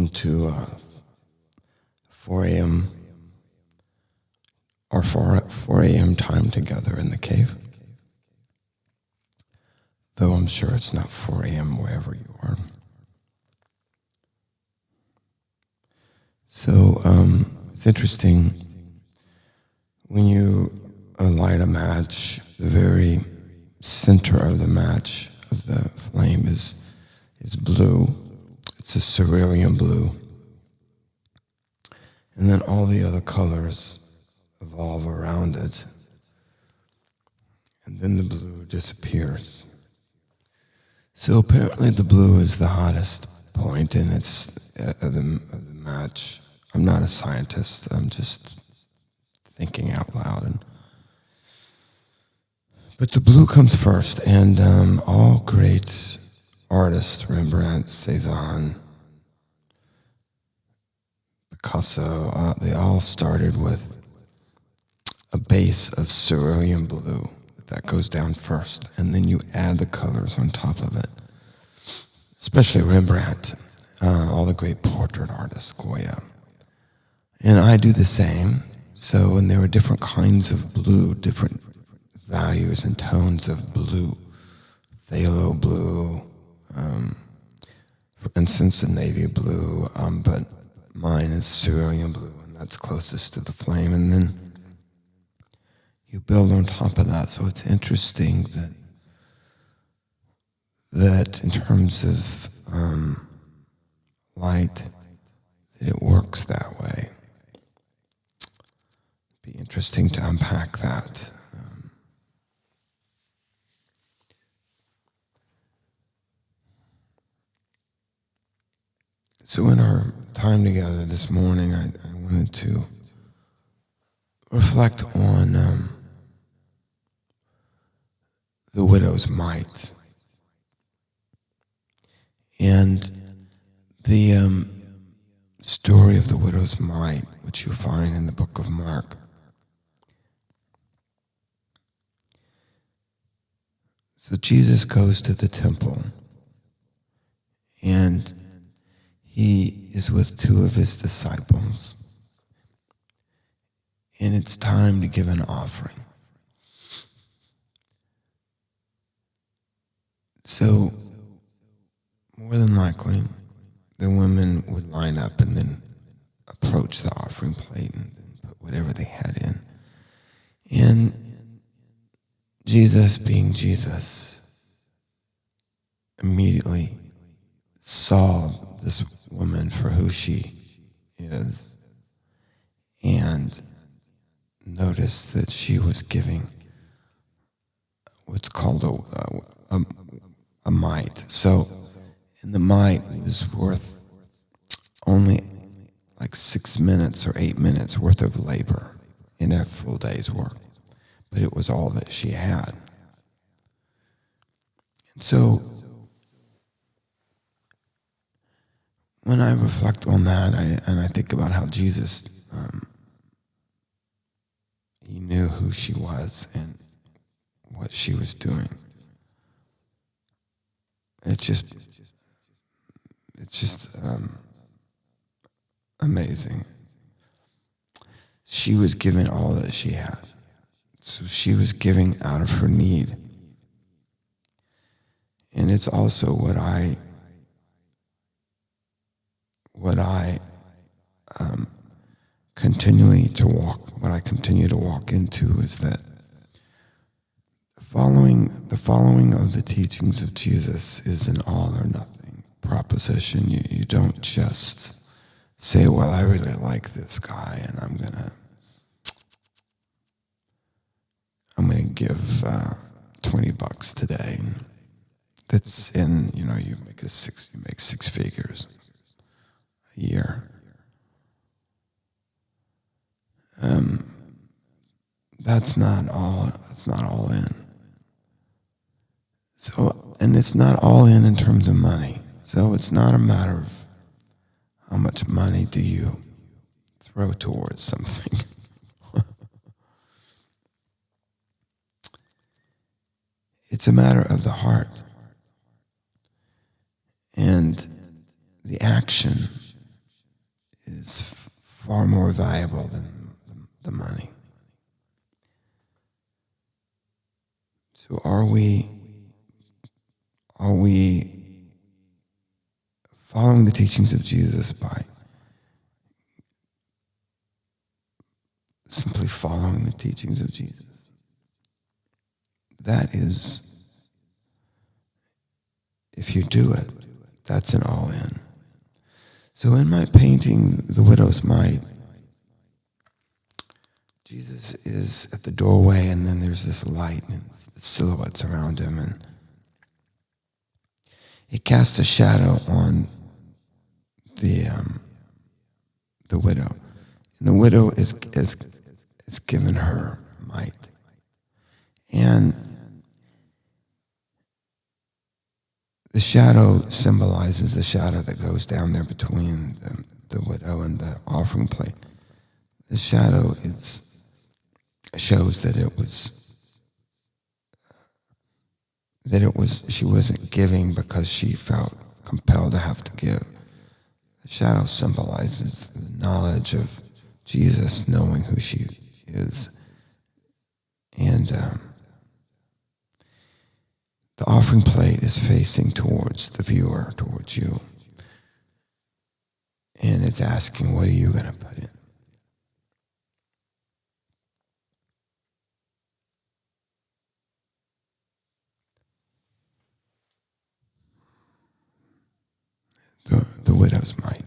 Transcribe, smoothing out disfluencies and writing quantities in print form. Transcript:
come to 4 a.m. or 4 a.m. time together in the cave. Though I'm sure it's not 4 a.m. wherever you are. So it's interesting when you light a match, the very center of the match of the flame is blue. It's a cerulean blue. And then all the other colors evolve around it. And then the blue disappears. So apparently the blue is the hottest point in its of the match. I'm not a scientist. I'm just thinking out loud. But the blue comes first, and all great artists, Rembrandt, Cezanne, Picasso, they all started with a base of cerulean blue that goes down first, and then you add the colors on top of it. Especially Rembrandt, all the great portrait artists, Goya. And I do the same. So, and there are different kinds of blue, different values and tones of blue. Phthalo blue, for instance, the navy blue, but mine is cerulean blue, and that's closest to the flame. And then you build on top of that. So it's interesting that in terms of light, that it works that way. Be interesting to unpack that. So in our time together this morning, I wanted to reflect on the widow's mite. And the story of the widow's mite, which you find in the book of Mark. So Jesus goes to the temple, and he is with two of his disciples, and it's time to give an offering. So, more than likely, the women would line up and then approach the offering plate and then put whatever they had in. And Jesus, being Jesus, immediately saw this woman for who she is and noticed that she was giving what's called a mite. So, and the mite was worth only like 6 minutes or 8 minutes worth of labor in a full day's work. But it was all that she had. And so, when I reflect on that, and I think about how Jesus, he knew who she was and what she was doing. It's just amazing. She was giving all that she had. So she was giving out of her need. And it's also what I continue to walk into is that the following of the teachings of Jesus is an all or nothing proposition. You don't just say, well, I really like this guy and I'm gonna give $20 today. That's in, you make 6 figures a year. That's not all in. So, and it's not all in terms of money. So it's not a matter of how much money do you throw towards something. It's a matter of the heart and the action is far more valuable than the money. So are we following the teachings of Jesus by simply following the teachings of Jesus? That is, if you do it, that's an all-in. So in my painting, The Widow's Mite, Jesus is at the doorway, and then there's this light and silhouettes around him, and it casts a shadow on the widow. And the widow is given her mite. And the shadow symbolizes the shadow that goes down there between the widow and the offering plate. The shadow shows that she wasn't giving because she felt compelled to have to give. The shadow symbolizes the knowledge of Jesus, knowing who she is. And the offering plate is facing towards the viewer, towards you. And it's asking, what are you going to put in? The widow's mite.